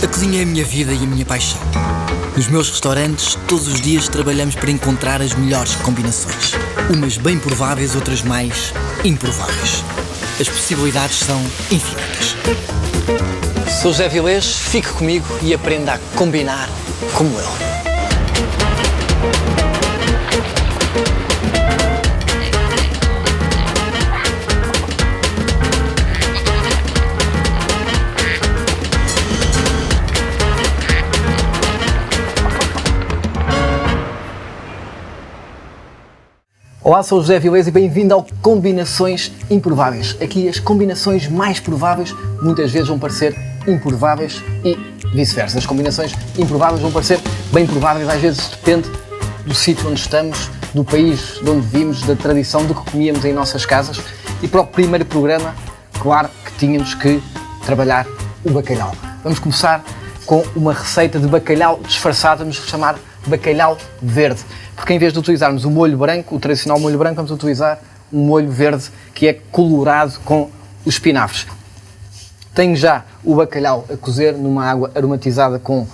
A cozinha é a minha vida e a minha paixão. Nos meus restaurantes, todos os dias trabalhamos para encontrar as melhores combinações. Umas bem prováveis, outras mais improváveis. As possibilidades são infinitas. Sou José Vilés, fique comigo e aprenda a combinar como ele. Olá, sou o José Vilés e bem-vindo ao Combinações Improváveis. Aqui as combinações mais prováveis muitas vezes vão parecer improváveis e vice-versa. As combinações improváveis vão parecer bem prováveis, às vezes depende do sítio onde estamos, do país de onde vivemos, da tradição, do que comíamos em nossas casas. E para o primeiro programa, claro que tínhamos que trabalhar o bacalhau. Vamos começar com uma receita de bacalhau disfarçado, vamos chamar bacalhau verde. Porque em vez de utilizarmos o molho branco, o tradicional molho branco, vamos utilizar um molho verde que é colorado com os espinafres. Tenho já o bacalhau a cozer numa água aromatizada com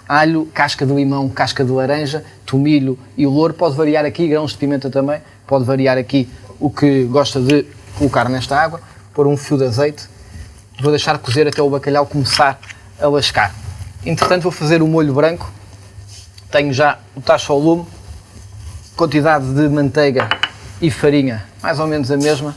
alho, casca de limão, casca de laranja, tomilho e louro. Pode variar aqui, grãos de pimenta também, pode variar aqui o que gosta de colocar nesta água. Pôr um fio de azeite, vou deixar cozer até o bacalhau começar a lascar. Entretanto vou fazer o molho branco, tenho já o tacho ao lume, quantidade de manteiga e farinha, mais ou menos a mesma,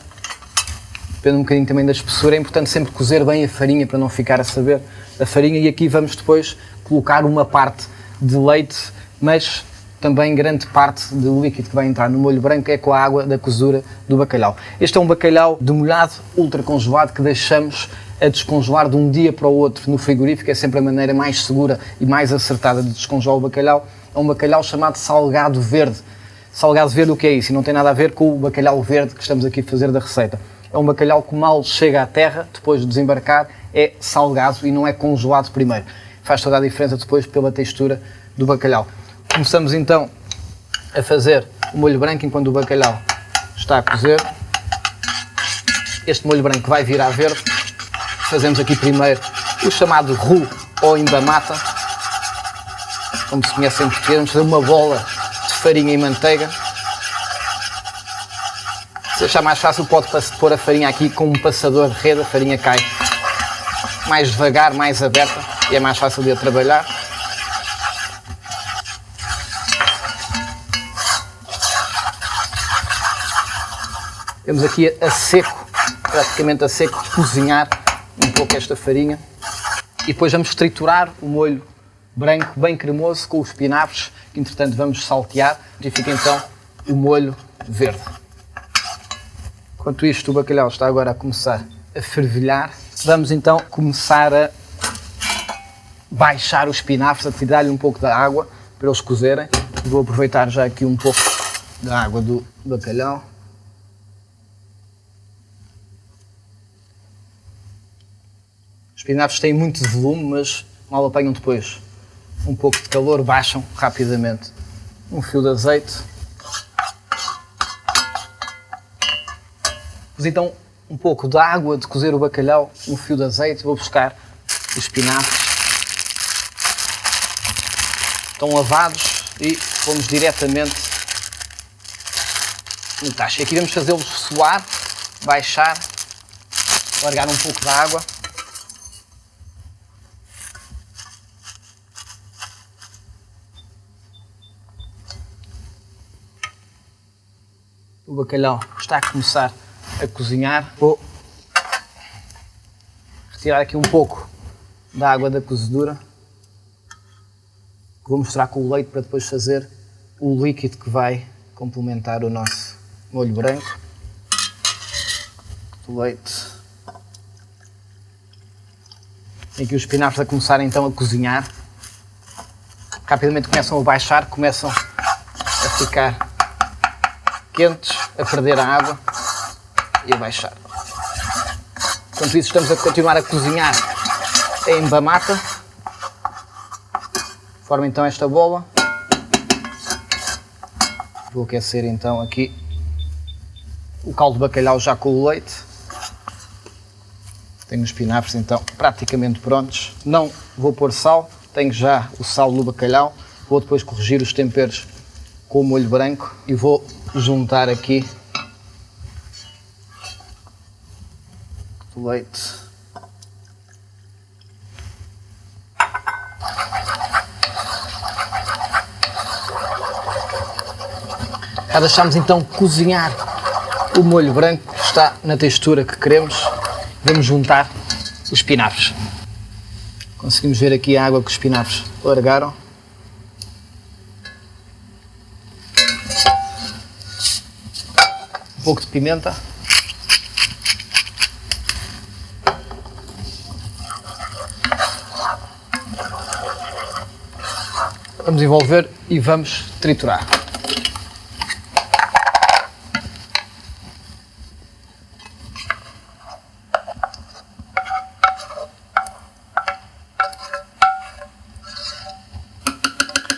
depende um bocadinho também da espessura. É importante sempre cozer bem a farinha para não ficar a saber a farinha. E aqui vamos depois colocar uma parte de leite, mas também grande parte do líquido que vai entrar no molho branco é com a água da cozedura do bacalhau. Este é um bacalhau demolhado, ultra congelado, que deixamos a descongelar de um dia para o outro no frigorífico. É sempre a maneira mais segura e mais acertada de descongelar o bacalhau. É um bacalhau chamado salgado verde. Salgado verde, o que é isso? E não tem nada a ver com o bacalhau verde que estamos aqui a fazer da receita. É um bacalhau que mal chega à terra, depois de desembarcar, é salgado e não é congelado primeiro. Faz toda a diferença depois pela textura do bacalhau. Começamos então a fazer o molho branco enquanto o bacalhau está a cozer. Este molho branco vai virar verde. Fazemos aqui primeiro o chamado roux ou embamata, como se conhece em português. Vamos fazer uma bola farinha e manteiga. Se achar mais fácil, pode pôr a farinha aqui com um passador de rede. A farinha cai mais devagar, mais aberta e é mais fácil de a trabalhar. Temos aqui a seco, praticamente a seco, cozinhar um pouco esta farinha e depois vamos triturar o molho branco bem cremoso com os espinafres, que entretanto vamos saltear, e fica então o molho verde. Enquanto isto, o bacalhau está agora a começar a fervilhar. Vamos então começar a baixar os espinafres, a tirar-lhe um pouco da água para eles cozerem. Vou aproveitar já aqui um pouco da água do bacalhau. Os espinafres têm muito volume, mas mal apanham depois um pouco de calor, baixam rapidamente. Um fio de azeite. Pus então um pouco de água de cozer o bacalhau, um fio de azeite. Vou buscar os espinafres. Estão lavados e vamos diretamente no tacho. E aqui vamos fazê-los suar, baixar, largar um pouco da água. O bacalhau está a começar a cozinhar. Vou retirar aqui um pouco da água da cozedura. Vou misturar com o leite para depois fazer o líquido que vai complementar o nosso molho branco. O leite. Tem aqui os espinafres a começar então a cozinhar. Rapidamente começam a baixar, começam a ficar quentes, a perder a água e a baixar. Enquanto isso estamos a continuar a cozinhar a embamata. Forma então esta bola. Vou aquecer então aqui o caldo de bacalhau já com o leite. Tenho os espinafres então praticamente prontos. Não vou pôr sal, tenho já o sal no bacalhau. Vou depois corrigir os temperos com o molho branco e vou juntar aqui o leite. Já deixamos então cozinhar o molho branco, que está na textura que queremos. Vamos juntar os espinafres. Conseguimos ver aqui a água que os espinafres largaram. Um pouco de pimenta. Vamos envolver e vamos triturar.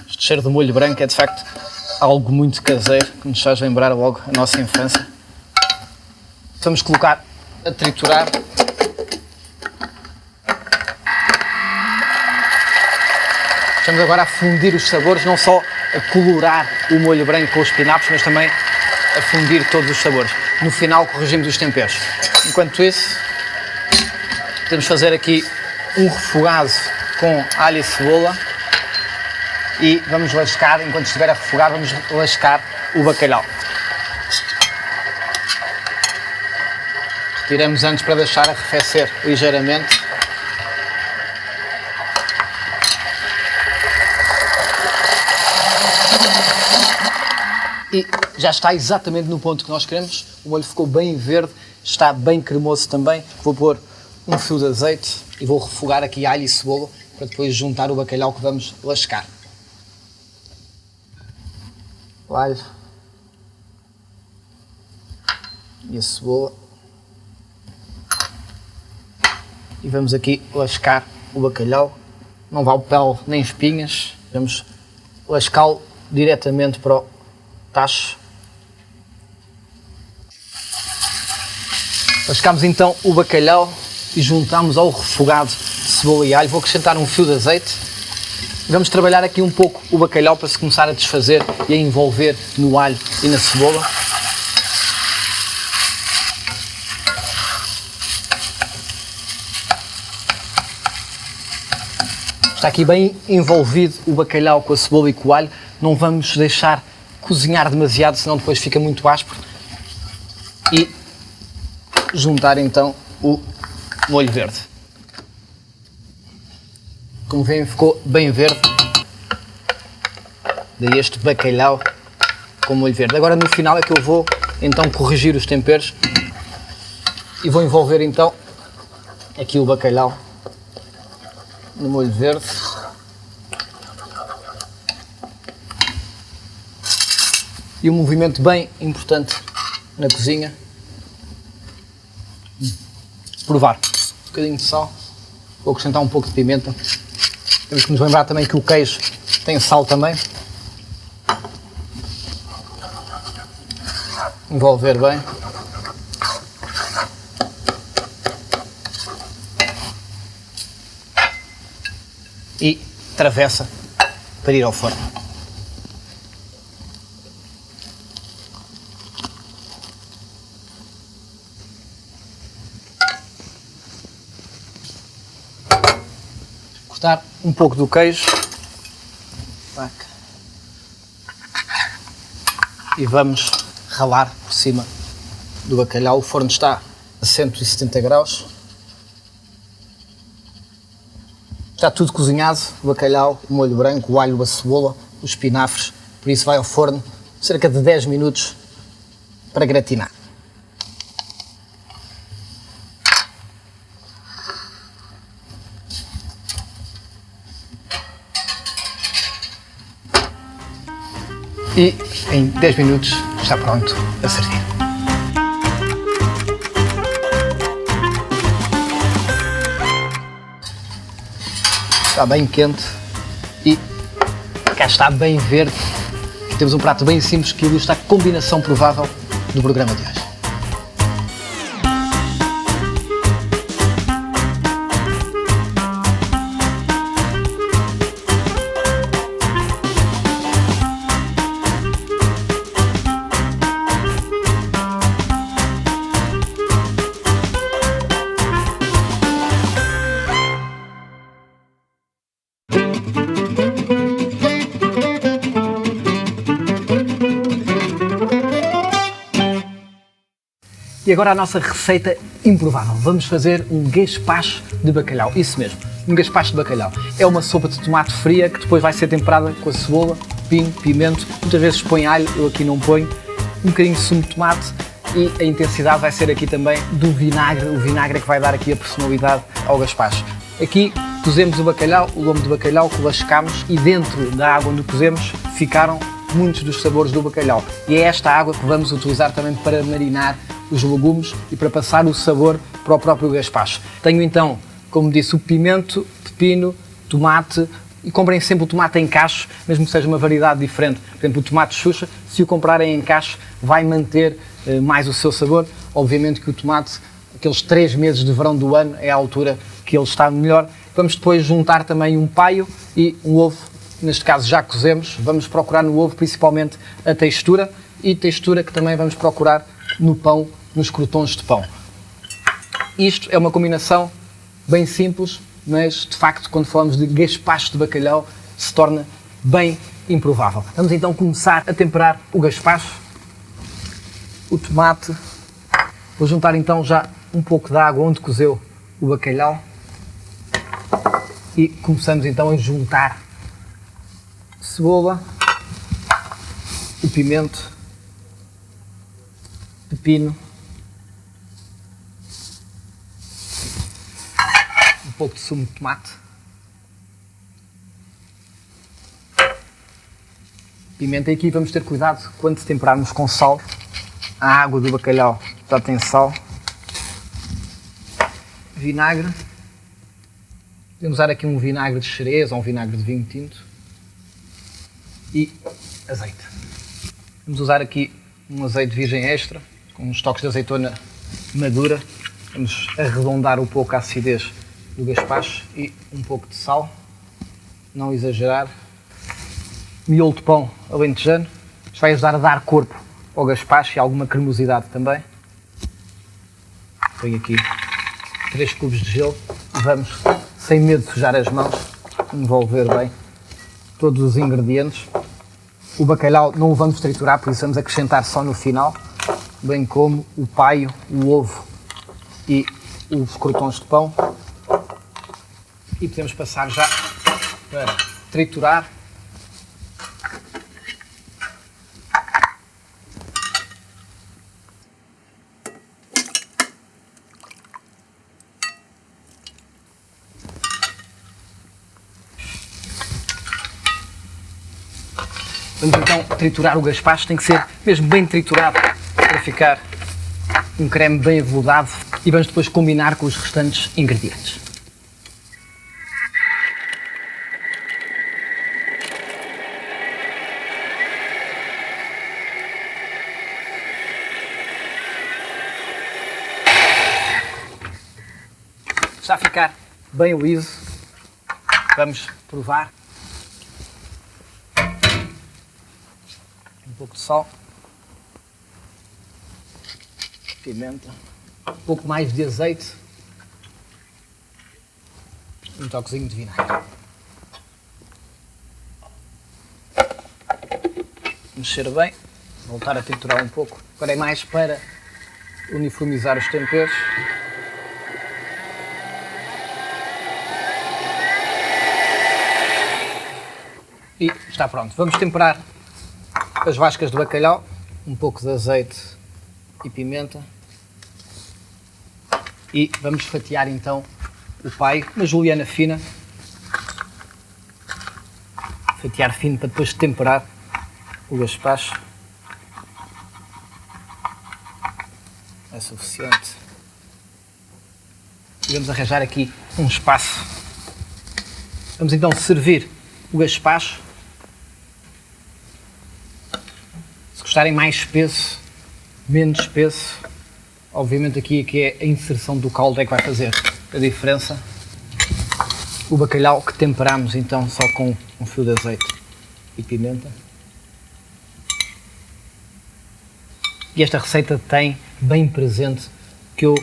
Este cheiro de molho branco é de facto algo muito caseiro, que nos faz lembrar logo a nossa infância. Vamos colocar a triturar. Estamos agora a fundir os sabores, não só a colorar o molho branco com os espinafres, mas também a fundir todos os sabores. No final corrigimos os temperos. Enquanto isso, podemos fazer aqui um refogado com alho e cebola e vamos lascar, enquanto estiver a refogar, vamos lascar o bacalhau. Retiramos antes para deixar arrefecer ligeiramente. E já está exatamente no ponto que nós queremos. O molho ficou bem verde, está bem cremoso também. Vou pôr um fio de azeite e vou refogar aqui alho e cebola para depois juntar o bacalhau que vamos lascar. O alho e a cebola. E vamos aqui lascar o bacalhau. Não vale pele nem espinhas. Vamos lascá-lo diretamente para o tacho. Lascamos então o bacalhau e juntamos ao refogado de cebola e alho. Vou acrescentar um fio de azeite. Vamos trabalhar aqui um pouco o bacalhau para se começar a desfazer e a envolver no alho e na cebola. Está aqui bem envolvido o bacalhau com a cebola e com o alho. Não vamos deixar cozinhar demasiado, senão depois fica muito áspero. E juntar então o molho verde. Como veem, ficou bem verde. Daí este bacalhau com molho verde. Agora no final é que eu vou então corrigir os temperos e vou envolver então aqui o bacalhau no molho verde. E um movimento bem importante na cozinha. Provar um bocadinho de sal. Vou acrescentar um pouco de pimenta. Temos que nos lembrar também que o queijo tem sal também. Envolver bem. E travessa para ir ao forno. Cortar um pouco do queijo. E vamos ralar por cima do bacalhau. O forno está a 170 graus. Está tudo cozinhado, o bacalhau, o molho branco, o alho, a cebola, os espinafres, por isso vai ao forno cerca de 10 minutos para gratinar. E em 10 minutos está pronto a servir. Está bem quente e cá está bem verde. Temos um prato bem simples que ilustra a combinação provável do programa de hoje. E agora a nossa receita improvável. Vamos fazer um gaspacho de bacalhau. Isso mesmo, um gaspacho de bacalhau. É uma sopa de tomate fria que depois vai ser temperada com a cebola, pepino, pimento. Muitas vezes põe alho, eu aqui não ponho. Um bocadinho de sumo de tomate e a intensidade vai ser aqui também do vinagre. O vinagre é que vai dar aqui a personalidade ao gaspacho. Aqui cozemos o bacalhau, o lombo de bacalhau, lascámos e dentro da água onde cozemos ficaram muitos dos sabores do bacalhau. E é esta água que vamos utilizar também para marinar os legumes e para passar o sabor para o próprio gaspacho. Tenho então, como disse, o pimento, pepino, tomate, e comprem sempre o tomate em cacho, mesmo que seja uma variedade diferente. Por exemplo, o tomate Xuxa, se o comprarem em cacho, vai manter mais o seu sabor. Obviamente que o tomate, aqueles 3 meses de verão do ano, é a altura que ele está melhor. Vamos depois juntar também um paio e um ovo. Neste caso já cozemos. Vamos procurar no ovo principalmente a textura e textura que também vamos procurar no pão, nos crotons de pão. Isto é uma combinação bem simples, mas de facto quando falamos de gaspacho de bacalhau se torna bem improvável. Vamos então começar a temperar o gaspacho, o tomate. Vou juntar então já um pouco de água onde cozeu o bacalhau e começamos então a juntar cebola, o pimento, pepino, um pouco de sumo de tomate, pimenta. E aqui vamos ter cuidado quando temperarmos com sal. A água do bacalhau já tem sal, vinagre. Podemos usar aqui um vinagre de xerez ou um vinagre de vinho tinto e azeite. Vamos usar aqui um azeite virgem extra com uns toques de azeitona madura. Vamos arredondar um pouco a acidez do gaspacho e um pouco de sal, não exagerar. Miolo de pão alentejano, isto vai ajudar a dar corpo ao gaspacho e alguma cremosidade também. Tenho aqui 3 cubos de gelo e vamos, sem medo de sujar as mãos, envolver bem todos os ingredientes. O bacalhau não o vamos triturar, por isso vamos acrescentar só no final, bem como o paio, o ovo e os crotons de pão. E podemos passar já para triturar. Vamos então triturar o gaspacho, tem que ser mesmo bem triturado para ficar um creme bem aveludado e vamos depois combinar com os restantes ingredientes. Está a ficar bem liso, vamos provar. Um pouco de sal, pimenta, um pouco mais de azeite e um toquezinho de vinagre. Mexer bem, voltar a triturar um pouco. Agora é mais para uniformizar os temperos. E está pronto. Vamos temperar as lascas de bacalhau, um pouco de azeite e pimenta. E vamos fatiar então o paio, uma juliana fina. Fatiar fino para depois temperar o gaspacho. É suficiente. E vamos arranjar aqui um espaço. Vamos então servir o gaspacho. Se gostarem mais espesso, menos espesso, obviamente aqui é a inserção do caldo é que vai fazer a diferença. O bacalhau que temperamos então só com um fio de azeite e pimenta. E esta receita tem bem presente o que eu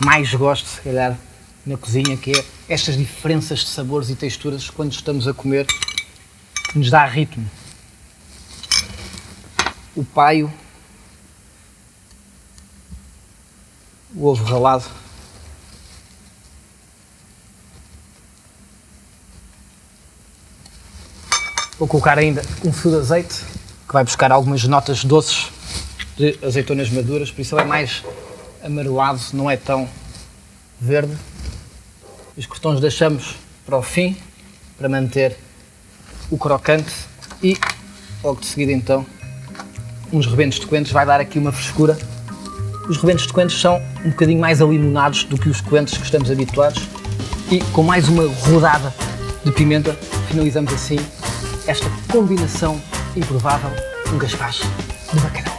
mais gosto, se calhar, na cozinha, que é estas diferenças de sabores e texturas quando estamos a comer, que nos dá ritmo. O paio, o ovo ralado. Vou colocar ainda um fio de azeite, que vai buscar algumas notas doces de azeitonas maduras, por isso ele é mais amarelado, não é tão verde. Os crotons deixamos para o fim, para manter o crocante, e logo de seguida então uns rebentos de coentros, vai dar aqui uma frescura. Os rebentos de coentros são um bocadinho mais alimonados do que os coentros que estamos habituados, e com mais uma rodada de pimenta finalizamos assim esta combinação improvável, um gaspacho de bacalhau.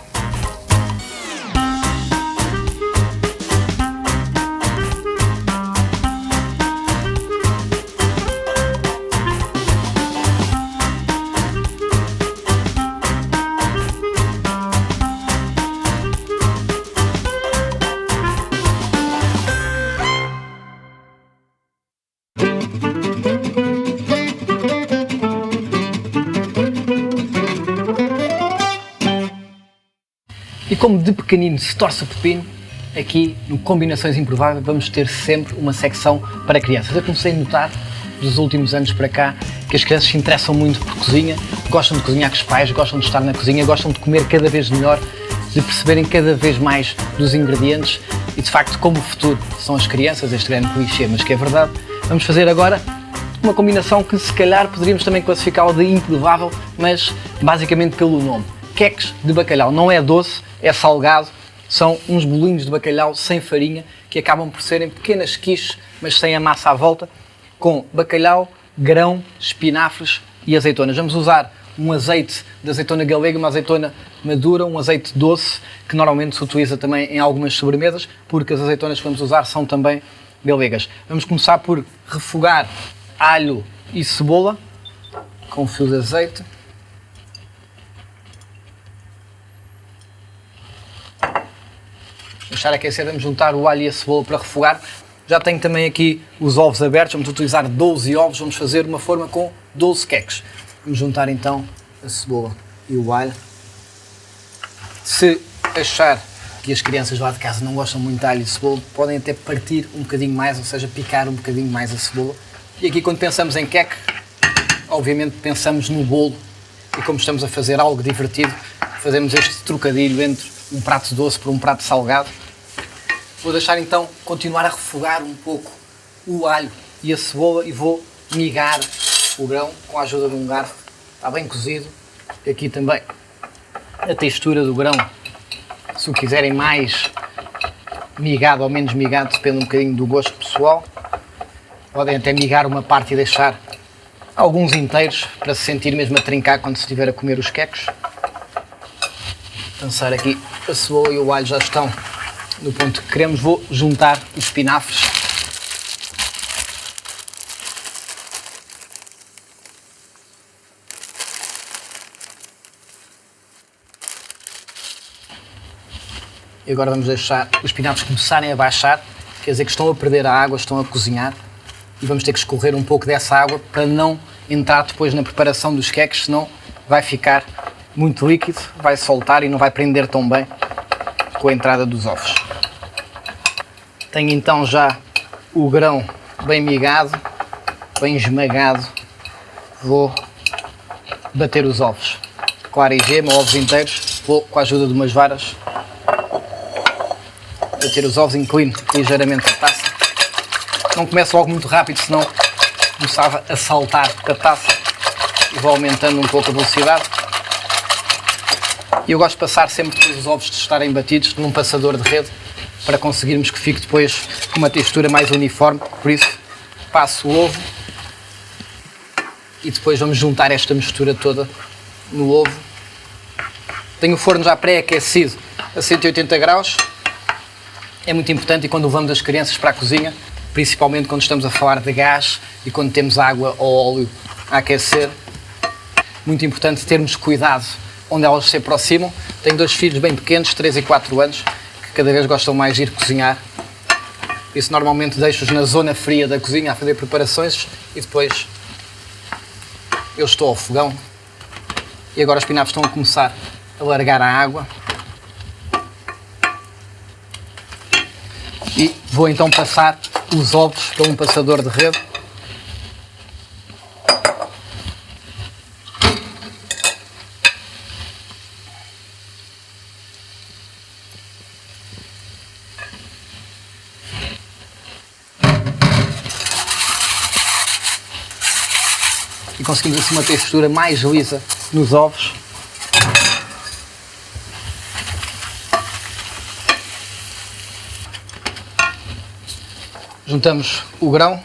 E como de pequenino se torce o pepino, aqui no Combinações Improváveis vamos ter sempre uma secção para crianças. Eu comecei a notar, dos últimos anos para cá, que as crianças se interessam muito por cozinha, gostam de cozinhar com os pais, gostam de estar na cozinha, gostam de comer cada vez melhor, de perceberem cada vez mais dos ingredientes e, de facto, como o futuro são as crianças, este grande clichê, mas que é verdade, vamos fazer agora uma combinação que se calhar poderíamos também classificá-la de improvável, mas basicamente pelo nome. Queques de bacalhau. Não é doce, é salgado, são uns bolinhos de bacalhau sem farinha que acabam por serem pequenas quiches, mas sem a massa à volta, com bacalhau, grão, espinafres e azeitonas. Vamos usar um azeite de azeitona galega, uma azeitona madura, um azeite doce, que normalmente se utiliza também em algumas sobremesas, porque as azeitonas que vamos usar são também galegas. Vamos começar por refogar alho e cebola com um fio de azeite. Deixar aquecer, vamos juntar o alho e a cebola para refogar. Já tenho também aqui os ovos abertos, vamos utilizar 12 ovos, vamos fazer uma forma com 12 queques. Vamos juntar então a cebola e o alho. Se achar que as crianças lá de casa não gostam muito de alho e cebola, podem até partir um bocadinho mais, ou seja, picar um bocadinho mais a cebola. E aqui quando pensamos em queque, obviamente pensamos no bolo, e como estamos a fazer algo divertido, fazemos este trocadilho entre um prato doce por um prato salgado. Vou deixar então continuar a refogar um pouco o alho e a cebola e vou migar o grão com a ajuda de um garfo. Está bem cozido. Aqui também a textura do grão, se o quiserem mais migado ou menos migado, depende um bocadinho do gosto pessoal. Podem até migar uma parte e deixar alguns inteiros para se sentir mesmo a trincar quando se estiver a comer os queques. Pensar aqui, a cebola e o alho já estão no ponto que queremos. Vou juntar os espinafres. E agora vamos deixar os espinafres começarem a baixar, quer dizer que estão a perder a água, estão a cozinhar, e vamos ter que escorrer um pouco dessa água para não entrar depois na preparação dos queques, senão vai ficar muito líquido, vai soltar e não vai prender tão bem com a entrada dos ovos. Tenho então já o grão bem migado, bem esmagado. Vou bater os ovos. Clara e gema, ovos inteiros. Vou, com a ajuda de umas varas, bater os ovos, inclino ligeiramente a taça. Não começo logo muito rápido, senão começava a saltar a taça, e vou aumentando um pouco a velocidade. E eu gosto de passar sempre depois os ovos de estarem batidos num passador de rede para conseguirmos que fique depois com uma textura mais uniforme. Por isso passo o ovo e depois vamos juntar esta mistura toda no ovo. Tenho o forno já pré-aquecido a 180 graus. É muito importante, e quando levamos as crianças para a cozinha, principalmente quando estamos a falar de gás e quando temos água ou óleo a aquecer, muito importante termos cuidado onde elas se aproximam. Tenho 2 filhos bem pequenos, 3 e 4 anos, que cada vez gostam mais de ir cozinhar. Por isso normalmente deixo-os na zona fria da cozinha a fazer preparações e depois eu estou ao fogão. E agora os espinafres estão a começar a largar a água. E vou então passar os ovos para um passador de rede. E conseguimos assim uma textura mais lisa nos ovos. Juntamos o grão.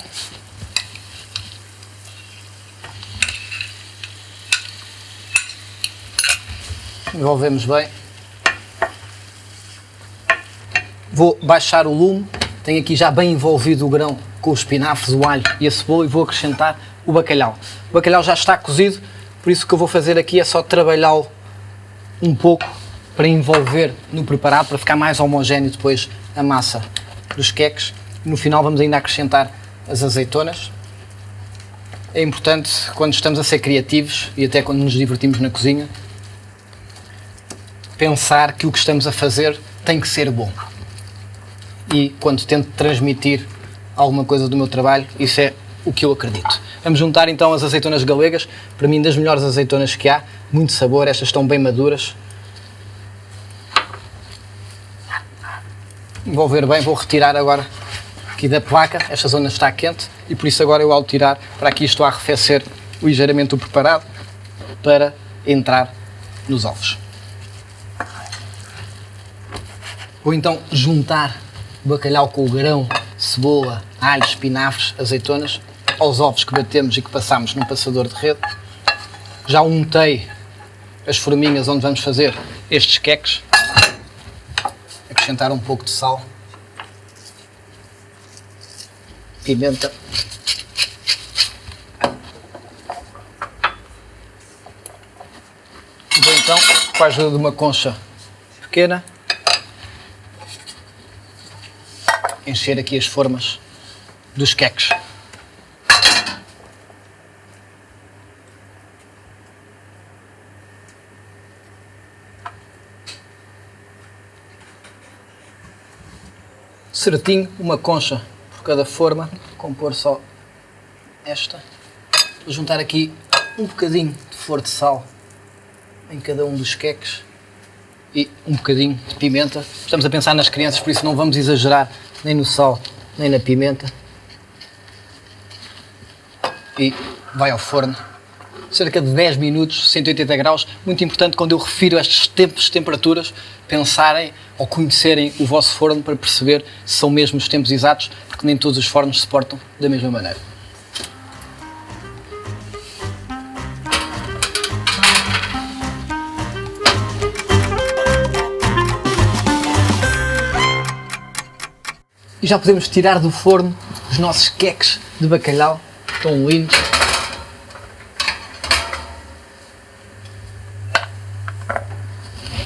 Envolvemos bem. Vou baixar o lume. Tenho aqui já bem envolvido o grão com os espinafres, o alho e a cebola e vou acrescentar o bacalhau. O bacalhau já está cozido, por isso o que eu vou fazer aqui é só trabalhá-lo um pouco para envolver no preparado, para ficar mais homogéneo depois a massa dos queques. No final vamos ainda acrescentar as azeitonas. É importante, quando estamos a ser criativos e até quando nos divertimos na cozinha, pensar que o que estamos a fazer tem que ser bom. E quando tento transmitir alguma coisa do meu trabalho, isso é o que eu acredito. Vamos juntar então as azeitonas galegas, para mim das melhores azeitonas que há, muito sabor, estas estão bem maduras. Envolver bem, vou retirar agora aqui da placa, esta zona está quente e por isso agora eu ao tirar, para aqui estou a arrefecer ligeiramente o preparado para entrar nos ovos. Vou então juntar o bacalhau com o grão, cebola, alho, espinafres, azeitonas, aos ovos que batemos e que passamos num passador de rede. Já untei as forminhas onde vamos fazer estes queques. Acrescentar um pouco de sal, pimenta, e vou então, com a ajuda de uma concha pequena, encher aqui as formas dos queques. Certinho, uma concha por cada forma, compor só esta. Vou juntar aqui um bocadinho de flor de sal em cada um dos queques e um bocadinho de pimenta. Estamos a pensar nas crianças, por isso não vamos exagerar nem no sal nem na pimenta. E vai ao forno, cerca de 10 minutos, 180 graus. Muito importante quando eu refiro a estes tempos de temperaturas, pensarem ou conhecerem o vosso forno para perceber se são mesmo os tempos exatos, porque nem todos os fornos se portam da mesma maneira. E já podemos tirar do forno os nossos queques de bacalhau, tão lindos.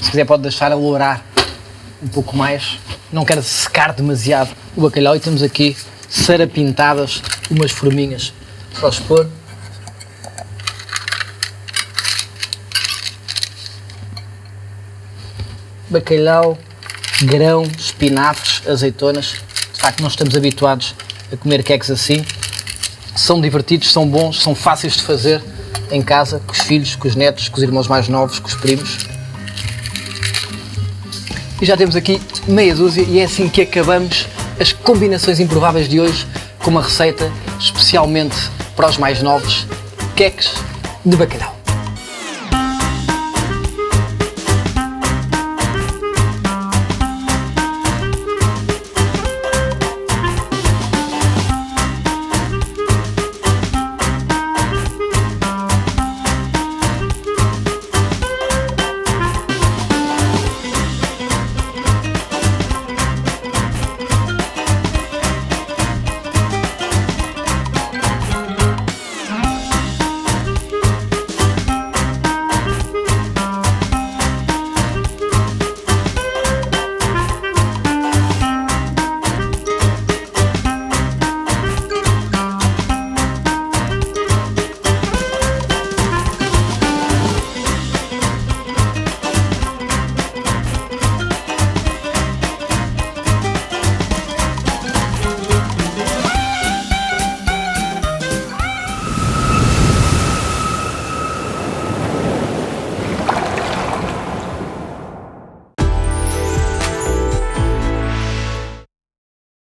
Se quiser pode deixar alourar um pouco mais, não quero secar demasiado o bacalhau e temos aqui sarapintadas umas forminhas para os pôr. Bacalhau, grão, espinafres, azeitonas. De facto não estamos habituados a comer queques assim. São divertidos, são bons, são fáceis de fazer em casa, com os filhos, com os netos, com os irmãos mais novos, com os primos. E já temos aqui meia dúzia e é assim que acabamos as combinações improváveis de hoje com uma receita especialmente para os mais novos, queques de bacalhau.